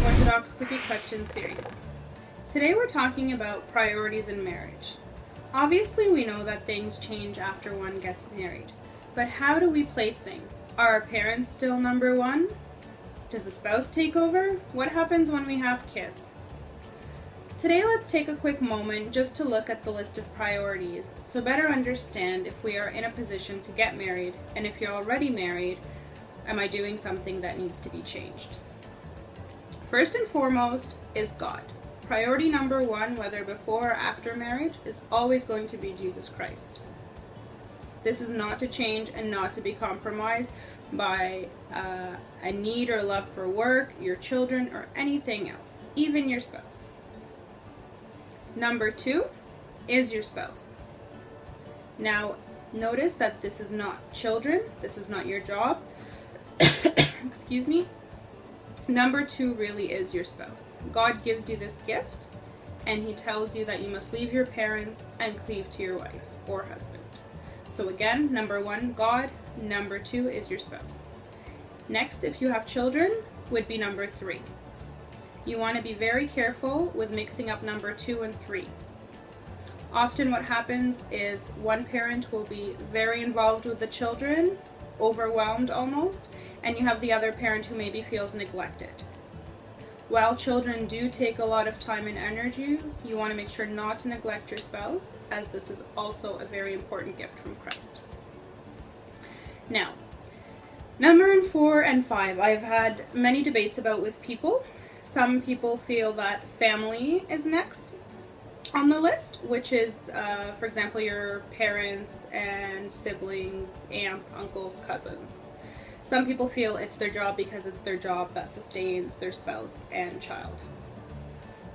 Orthodox Quickie question series. Today we're talking about priorities in marriage. Obviously we know that things change after one gets married, but how do we place things? Are our parents still number one? Does the spouse take over? What happens when we have kids? Today let's take a quick moment just to look at the list of priorities to better understand if we are in a position to get married, and if you're already married, am I doing something that needs to be changed? First and foremost is God. Priority number one, whether before or after marriage, is always going to be Jesus Christ. This is not to change and not to be compromised by a need or love for work, your children, or anything else, even your spouse. Number two is your spouse. Now, notice that this is not children, this is not your job. Excuse me. Number two really is your spouse. God gives you this gift, and He tells you that you must leave your parents and cleave to your wife or husband. So again, number one, God. Number two is your spouse. Next, if you have children, would be number three. You want to be very careful with mixing up number two and three. Often what happens is one parent will be very involved with the children, overwhelmed almost, and you have the other parent who maybe feels neglected. While children do take a lot of time and energy, you want to make sure not to neglect your spouse, as this is also a very important gift from Christ. Now, number 4 and 5, I've had many debates about with people. Some people feel that family is next on the list, which is, for example, your parents and siblings, aunts, uncles, cousins. Some people feel it's their job because it's their job that sustains their spouse and child.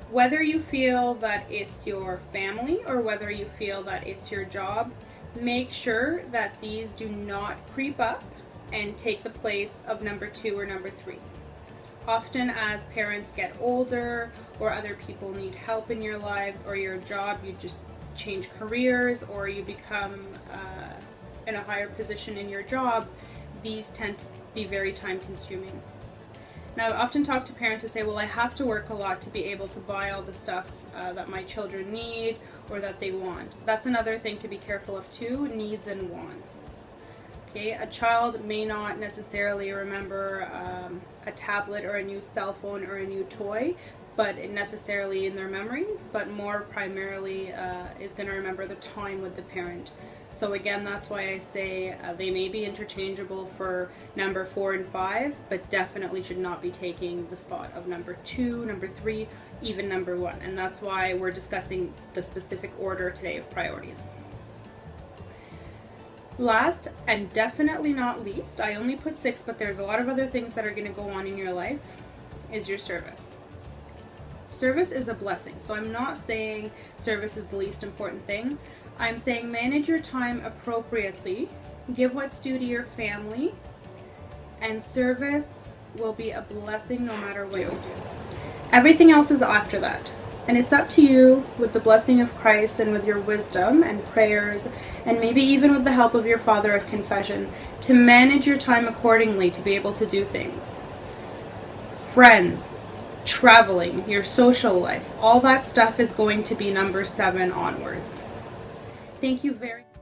Whether you feel that it's your family or whether you feel that it's your job, make sure that these do not creep up and take the place of number 2 or number 3. Often as parents get older or other people need help in your lives or your job, you just change careers or you become in a higher position in your job, these tend to be very time consuming. Now I often talk to parents who say, well, I have to work a lot to be able to buy all the stuff that my children need or that they want. That's another thing to be careful of too, needs and wants. Okay, a child may not necessarily remember a tablet or a new cell phone or a new toy, but necessarily in their memories, but more primarily is going to remember the time with the parent. So again, that's why I say they may be interchangeable for number 4 and 5, but definitely should not be taking the spot of number 2, number 3, even number 1. And that's why we're discussing the specific order today of priorities. Last, and definitely not least, I only put 6, but there's a lot of other things that are going to go on in your life, is your service. Service is a blessing, so I'm not saying service is the least important thing. I'm saying manage your time appropriately, give what's due to your family, and service will be a blessing no matter what you do. Everything else is after that. And it's up to you, with the blessing of Christ and with your wisdom and prayers, and maybe even with the help of your father of confession, to manage your time accordingly to be able to do things. Friends, traveling, your social life, all that stuff is going to be number 7 onwards. Thank you very much.